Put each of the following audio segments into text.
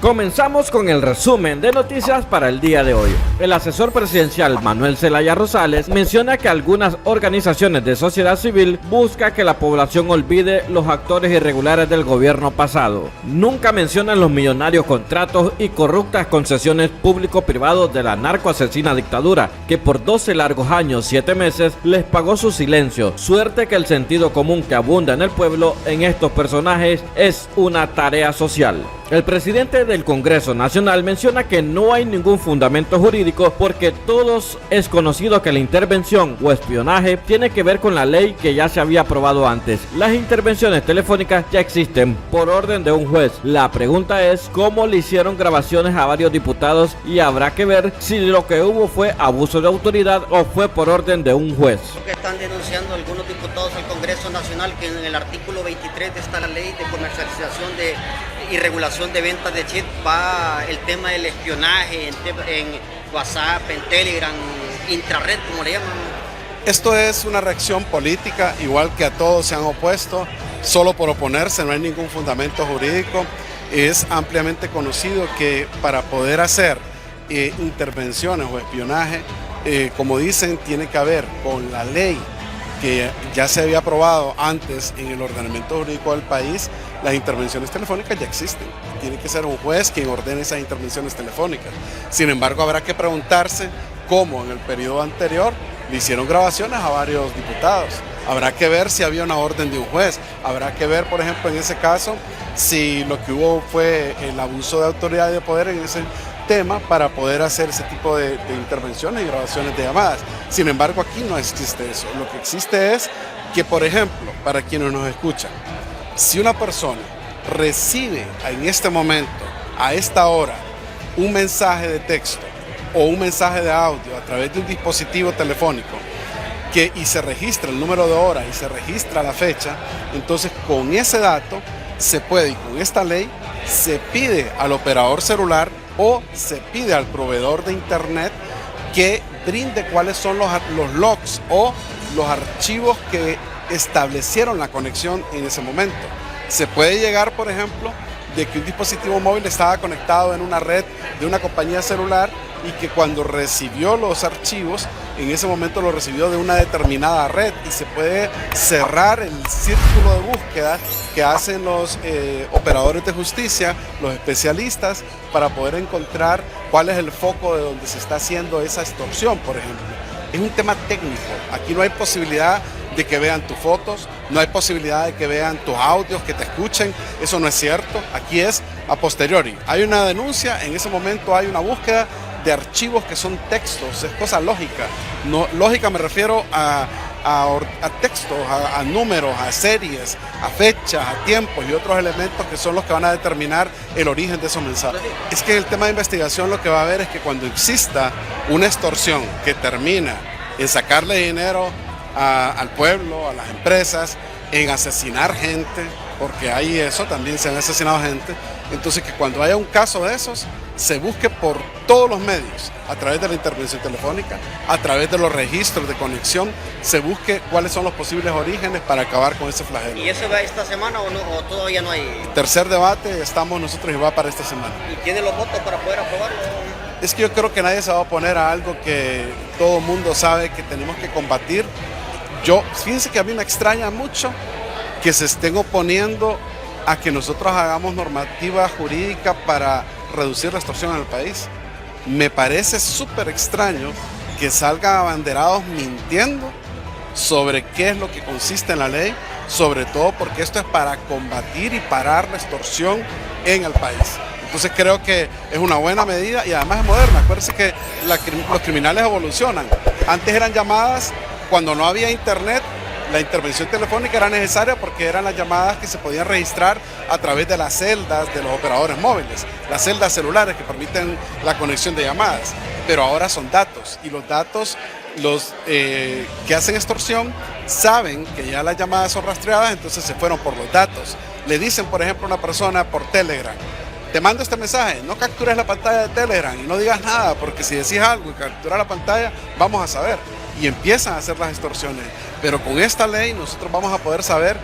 Comenzamos con el resumen de noticias para el día de hoy. El asesor presidencial Manuel Zelaya Rosales menciona que algunas organizaciones de sociedad civil buscan que la población olvide los actores irregulares del gobierno pasado. Nunca mencionan los millonarios contratos y corruptas concesiones público-privados de la narcoasesina dictadura, que por 12 largos años, 7 meses, les pagó su silencio. Suerte que el sentido común que abunda en el pueblo en estos personajes es una tarea social. El presidente del Congreso Nacional menciona que no hay ningún fundamento jurídico porque todos es conocido que la intervención o espionaje tiene que ver con la ley que ya se había aprobado antes. Las intervenciones telefónicas ya existen por orden de un juez. La pregunta es cómo le hicieron grabaciones a varios diputados y habrá que ver si lo que hubo fue abuso de autoridad o fue por orden de un juez. Que están denunciando algunos diputados al Congreso Nacional que en el artículo 23 de esta la ley de comercialización y regulación de ventas de chip va el tema del espionaje en WhatsApp, en Telegram, intrarred, como le llaman. Esto es una reacción política, igual que a todos se han opuesto, solo por oponerse, no hay ningún fundamento jurídico. Es ampliamente conocido que para poder hacer intervenciones o espionaje, como dicen, tiene que haber con la ley que ya se había aprobado antes en el ordenamiento jurídico del país. Las intervenciones telefónicas ya existen. Tiene que ser un juez quien ordene esas intervenciones telefónicas. Sin embargo, habrá que preguntarse cómo en el periodo anterior le hicieron grabaciones a varios diputados. Habrá que ver si había una orden de un juez. Habrá que ver, por ejemplo, en ese caso, si lo que hubo fue el abuso de autoridad y de poder en ese tema para poder hacer ese tipo de intervenciones y grabaciones de llamadas. Sin embargo, aquí no existe eso. Lo que existe es que, por ejemplo, para quienes nos escuchan, si una persona recibe en este momento, a esta hora, un mensaje de texto o un mensaje de audio a través de un dispositivo telefónico y se registra el número de hora y se registra la fecha, entonces con ese dato se puede, y con esta ley, se pide al operador celular o se pide al proveedor de internet que brinde cuáles son los logs o los archivos que establecieron la conexión en ese momento. Se puede llegar, por ejemplo, de que un dispositivo móvil estaba conectado en una red de una compañía celular y que cuando recibió los archivos, en ese momento lo recibió de una determinada red, y se puede cerrar el círculo de búsqueda que hacen los operadores de justicia, los especialistas, para poder encontrar cuál es el foco de donde se está haciendo esa extorsión, por ejemplo. Es un tema técnico. Aquí no hay posibilidad de que vean tus fotos, no hay posibilidad de que vean tus audios, que te escuchen. Eso no es cierto. Aquí es a posteriori. Hay una denuncia, en ese momento hay una búsqueda de archivos que son textos, es cosa lógica. No, lógica me refiero a textos, a números, a series, a fechas, a tiempos y otros elementos que son los que van a determinar el origen de esos mensajes. Es que el tema de investigación lo que va a haber es que cuando exista una extorsión que termina en sacarle dinero al pueblo, a las empresas, en asesinar gente, porque hay eso, también se han asesinado gente, entonces que cuando haya un caso de esos, se busque por todos los medios, a través de la intervención telefónica, a través de los registros de conexión, se busque cuáles son los posibles orígenes para acabar con ese flagelo. ¿Y eso va esta semana o, no, o todavía no hay? Tercer debate, estamos nosotros y va para esta semana. ¿Y tiene los votos para poder aprobarlo? Es que yo creo que nadie se va a oponer a algo que todo el mundo sabe que tenemos que combatir. Fíjense que a mí me extraña mucho que se estén oponiendo a que nosotros hagamos normativa jurídica para reducir la extorsión en el país. Me parece súper extraño que salgan abanderados mintiendo sobre qué es lo que consiste en la ley, sobre todo porque esto es para combatir y parar la extorsión en el país. Entonces creo que es una buena medida y además es moderna. Acuérdense que los criminales evolucionan. Antes eran llamadas cuando no había internet. La intervención telefónica era necesaria porque eran las llamadas que se podían registrar a través de las celdas de los operadores móviles, las celdas celulares que permiten la conexión de llamadas. Pero ahora son datos, y los datos, los que hacen extorsión saben que ya las llamadas son rastreadas, entonces se fueron por los datos. Le dicen, por ejemplo, a una persona por Telegram: te mando este mensaje, no captures la pantalla de Telegram y no digas nada, porque si decís algo y capturas la pantalla, vamos a saber. Y empiezan a hacer las extorsiones. Pero con esta ley nosotros vamos a poder saber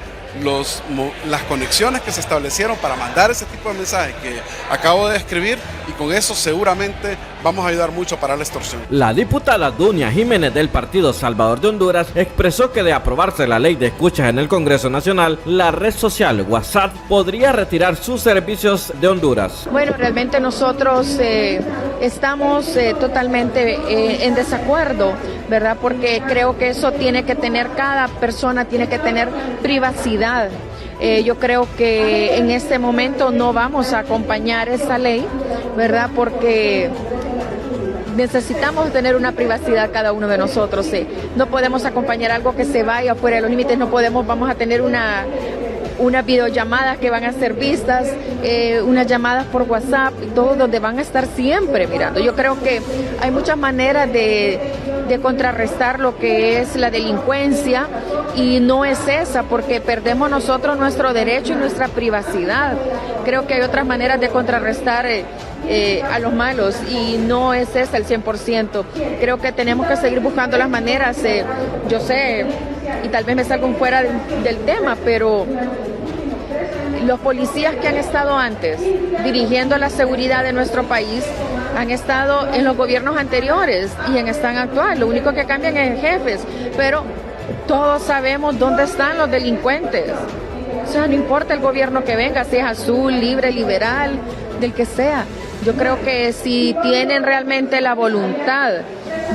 las conexiones que se establecieron para mandar ese tipo de mensajes que acabo de describir, y con eso seguramente vamos a ayudar mucho para la extorsión. La diputada Dunia Jiménez del Partido Salvador de Honduras expresó que de aprobarse la ley de escuchas en el Congreso Nacional, la red social WhatsApp podría retirar sus servicios de Honduras. Bueno, realmente nosotros estamos totalmente en desacuerdo, ¿verdad? Porque creo que eso tiene que tener, cada persona tiene que tener privacidad. Yo creo que en este momento no vamos a acompañar esa ley, ¿verdad? Porque necesitamos tener una privacidad cada uno de nosotros. No podemos acompañar algo que se vaya fuera de los límites, vamos a tener unas videollamadas que van a ser vistas, unas llamadas por WhatsApp, y todo donde van a estar siempre mirando. Yo creo que hay muchas maneras de contrarrestar lo que es la delincuencia, y no es esa, porque perdemos nosotros nuestro derecho y nuestra privacidad. Creo que hay otras maneras de contrarrestar a los malos, y no es esa el 100%. Creo que tenemos que seguir buscando las maneras. Yo sé, y tal vez me salgo fuera del tema, pero los policías que han estado antes dirigiendo la seguridad de nuestro país han estado en los gobiernos anteriores y en este actual. Lo único que cambian es jefes, pero todos sabemos dónde están los delincuentes. O sea, no importa el gobierno que venga, si es azul, libre, liberal, del que sea. Yo creo que si tienen realmente la voluntad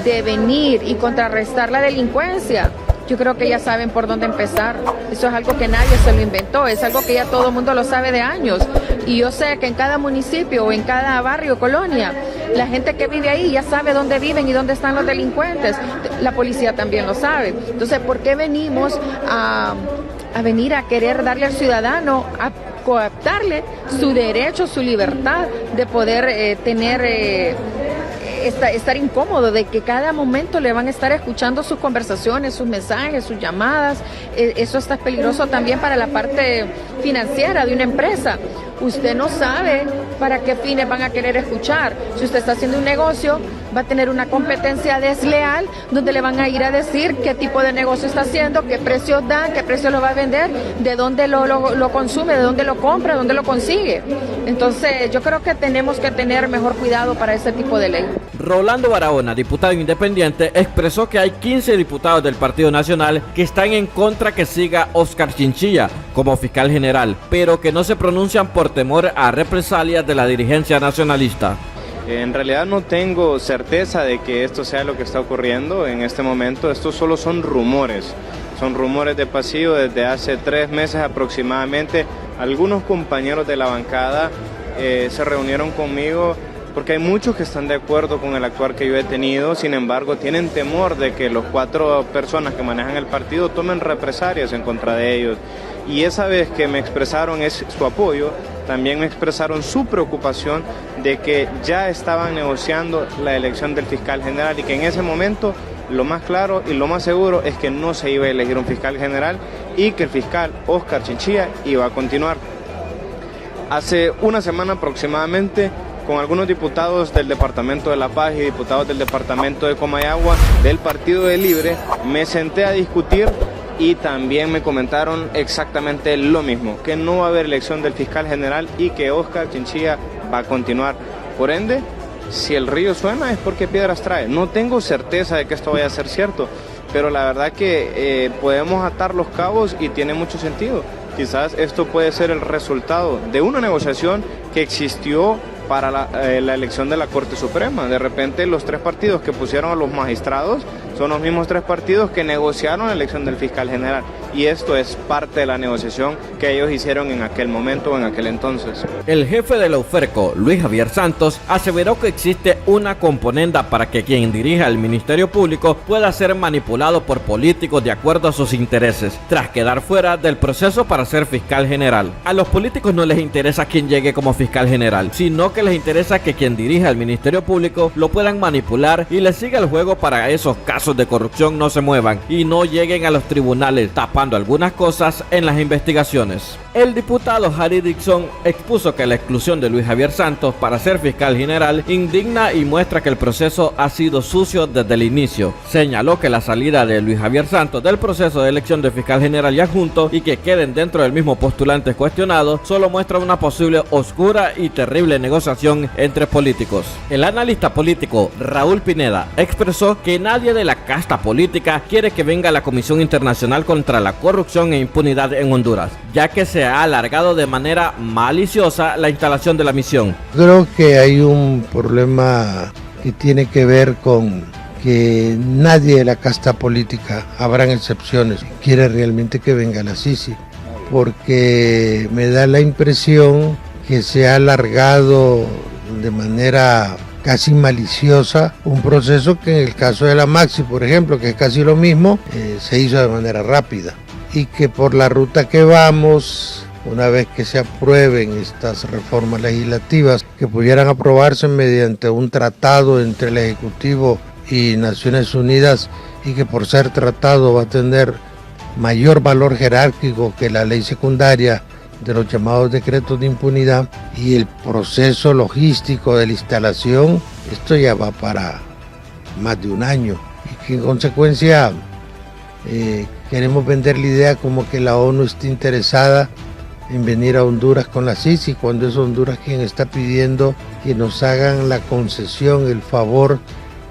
de venir y contrarrestar la delincuencia, yo creo que ya saben por dónde empezar. Eso es algo que nadie se lo inventó, es algo que ya todo el mundo lo sabe de años. Y yo sé que en cada municipio o en cada barrio, colonia, la gente que vive ahí ya sabe dónde viven y dónde están los delincuentes. La policía también lo sabe. Entonces, ¿por qué venimos a venir a querer darle al ciudadano, a cooptarle su derecho, su libertad de poder estar incómodo, de que cada momento le van a estar escuchando sus conversaciones, sus mensajes, sus llamadas? Eso está peligroso también para la parte financiera de una empresa. Usted no sabe para qué fines van a querer escuchar. Si usted está haciendo un negocio, va a tener una competencia desleal donde le van a ir a decir qué tipo de negocio está haciendo, qué precios da, qué precio lo va a vender, de dónde lo consume, de dónde lo compra, dónde lo consigue. Entonces, yo creo que tenemos que tener mejor cuidado para ese tipo de ley. Rolando Barahona, diputado independiente, expresó que hay 15 diputados del Partido Nacional que están en contra que siga Oscar Chinchilla como fiscal general, pero que no se pronuncian por temor a represalias de la dirigencia nacionalista. En realidad no tengo certeza de que esto sea lo que está ocurriendo en este momento. Estos solo son rumores de pasillo. Desde hace 3 meses aproximadamente, algunos compañeros de la bancada se reunieron conmigo, porque hay muchos que están de acuerdo con el actuar que yo he tenido. Sin embargo, tienen temor de que los 4 personas que manejan el partido tomen represalias en contra de ellos. Y esa vez que me expresaron su apoyo, también me expresaron su preocupación de que ya estaban negociando la elección del fiscal general, y que en ese momento lo más claro y lo más seguro es que no se iba a elegir un fiscal general, y que el fiscal Oscar Chinchilla iba a continuar. Hace una semana aproximadamente, con algunos diputados del Departamento de La Paz y diputados del Departamento de Comayagua del Partido de Libre, me senté a discutir, y también me comentaron exactamente lo mismo, que no va a haber elección del fiscal general y que Oscar Chinchilla va a continuar. Por ende, si el río suena es porque piedras trae. No tengo certeza de que esto vaya a ser cierto, pero la verdad que podemos atar los cabos y tiene mucho sentido. Quizás esto puede ser el resultado de una negociación que existió para la elección de la Corte Suprema. De repente los 3 partidos que pusieron a los magistrados son los mismos 3 partidos que negociaron la elección del fiscal general, y esto es parte de la negociación que ellos hicieron en aquel momento o en aquel entonces. El jefe de la UFERCO, Luis Javier Santos, aseveró que existe una componenda para que quien dirija el Ministerio Público pueda ser manipulado por políticos de acuerdo a sus intereses, tras quedar fuera del proceso para ser fiscal general. A los políticos no les interesa quién llegue como fiscal general, sino que les interesa que quien dirija el Ministerio Público lo puedan manipular y les siga el juego para esos casos de corrupción no se muevan y no lleguen a los tribunales, tapando algunas cosas en las investigaciones. El diputado Harry Dixon expuso que la exclusión de Luis Javier Santos para ser fiscal general indigna y muestra que el proceso ha sido sucio desde el inicio. Señaló que la salida de Luis Javier Santos del proceso de elección de fiscal general y adjunto y que queden dentro del mismo postulante cuestionado solo muestra una posible oscura y terrible negociación entre políticos. El analista político Raúl Pineda expresó que nadie de la casta política quiere que venga la Comisión Internacional contra la Corrupción e Impunidad en Honduras, ya que se ha alargado de manera maliciosa la instalación de la misión. Creo que hay un problema que tiene que ver con que nadie de la casta política, habrán excepciones, quiere realmente que venga la Sisi, porque me da la impresión que se ha alargado de manera casi maliciosa un proceso que en el caso de la Maxi, por ejemplo, que es casi lo mismo, se hizo de manera rápida. Y que por la ruta que vamos, una vez que se aprueben estas reformas legislativas, que pudieran aprobarse mediante un tratado entre el Ejecutivo y Naciones Unidas, y que por ser tratado va a tener mayor valor jerárquico que la ley secundaria de los llamados decretos de impunidad, y el proceso logístico de la instalación, esto ya va para más de un año, y que en consecuencia queremos vender la idea como que la ONU está interesada en venir a Honduras con la Sisi, cuando es Honduras quien está pidiendo que nos hagan la concesión, el favor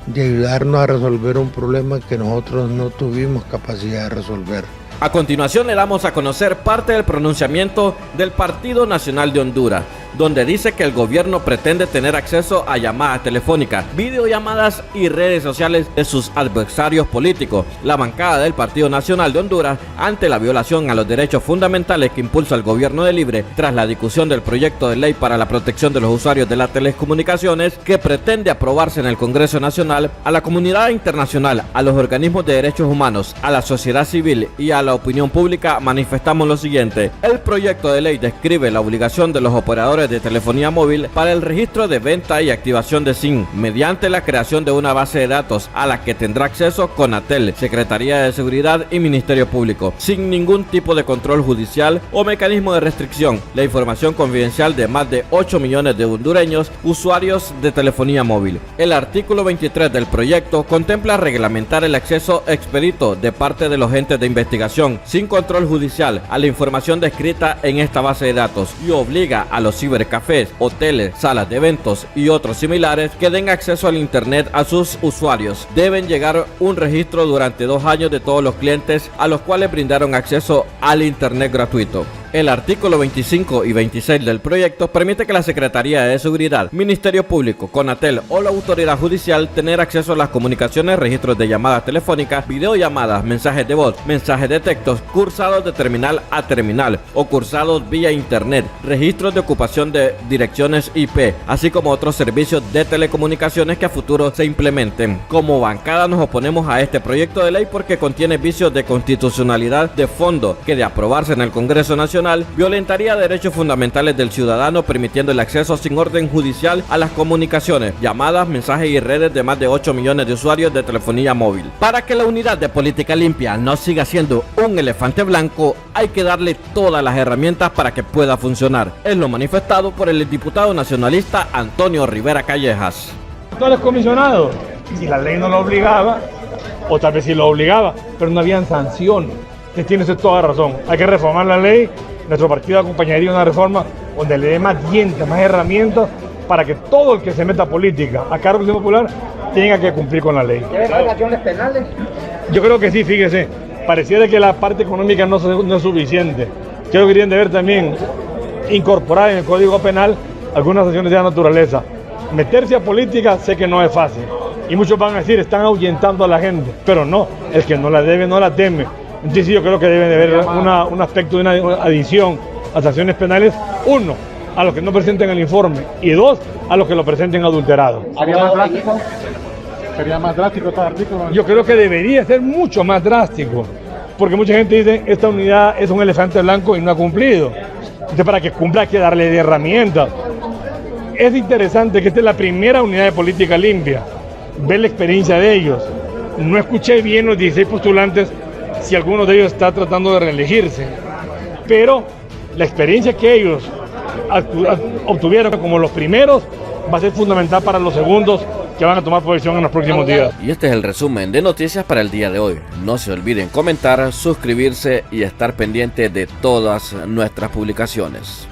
de ayudarnos a resolver un problema que nosotros no tuvimos capacidad de resolver. A continuación le damos a conocer parte del pronunciamiento del Partido Nacional de Honduras, donde dice que el gobierno pretende tener acceso a llamadas telefónicas, videollamadas y redes sociales de sus adversarios políticos. La bancada del Partido Nacional de Honduras, ante la violación a los derechos fundamentales que impulsa el gobierno de Libre tras la discusión del proyecto de ley para la protección de los usuarios de las telecomunicaciones que pretende aprobarse en el Congreso Nacional, a la comunidad internacional, a los organismos de derechos humanos, a la sociedad civil y a la opinión pública, manifestamos lo siguiente. El proyecto de ley describe la obligación de los operadores de telefonía móvil para el registro de venta y activación de SIM mediante la creación de una base de datos a la que tendrá acceso CONATEL, Secretaría de Seguridad y Ministerio Público, sin ningún tipo de control judicial o mecanismo de restricción. La información confidencial de más de 8 millones de hondureños usuarios de telefonía móvil. El artículo 23 del proyecto contempla reglamentar el acceso expedito de parte de los entes de investigación sin control judicial a la información descrita en esta base de datos y obliga a los cibercafés, hoteles, salas de eventos y otros similares que den acceso al internet a sus usuarios. Deben llegar un registro durante 2 años de todos los clientes a los cuales brindaron acceso al internet gratuito. El artículo 25 y 26 del proyecto permite que la Secretaría de Seguridad, Ministerio Público, CONATEL o la autoridad judicial tener acceso a las comunicaciones, registros de llamadas telefónicas, videollamadas, mensajes de voz, mensajes de textos, cursados de terminal a terminal o cursados vía internet, registros de ocupación de direcciones IP, así como otros servicios de telecomunicaciones que a futuro se implementen. Como bancada nos oponemos a este proyecto de ley porque contiene vicios de constitucionalidad de fondo que, de aprobarse en el Congreso Nacional, violentaría derechos fundamentales del ciudadano, permitiendo el acceso sin orden judicial a las comunicaciones, llamadas, mensajes y redes de más de 8 millones de usuarios de telefonía móvil. Para que la unidad de política limpia no siga siendo un elefante blanco, hay que darle todas las herramientas para que pueda funcionar. Es lo manifestado por el diputado nacionalista Antonio Rivera Callejas. Todos los comisionados, si la ley no lo obligaba, o tal vez sí lo obligaba, pero no habían sanciones. Tiene usted toda razón, hay que reformar la ley. Nuestro partido acompañaría una reforma donde le dé más dientes, más herramientas para que todo el que se meta a política a cargo del popular tenga que cumplir con la ley. ¿Tiene sanciones penales? Yo creo que sí, fíjese. Pareciera que la parte económica no es suficiente. Creo que deberían de ver también incorporar en el Código Penal algunas sanciones de la naturaleza. Meterse a política sé que no es fácil. Y muchos van a decir, están ahuyentando a la gente. Pero no, el que no la debe no la teme. Entonces yo creo que debe de haber un aspecto de una adición a sanciones penales, 1, a los que no presenten el informe, y 2, a los que lo presenten adulterado. ¿Sería más drástico? ¿Sería más drástico este artículo? Yo creo que debería ser mucho más drástico, porque mucha gente dice, esta unidad es un elefante blanco y no ha cumplido. Entonces para que cumpla hay que darle de herramientas. Es interesante que esta es la primera unidad de política limpia, ver la experiencia de ellos. No escuché bien los 16 postulantes si alguno de ellos está tratando de reelegirse, pero la experiencia que ellos obtuvieron como los primeros va a ser fundamental para los segundos que van a tomar posesión en los próximos días. Y este es el resumen de noticias para el día de hoy. No se olviden comentar, suscribirse y estar pendiente de todas nuestras publicaciones.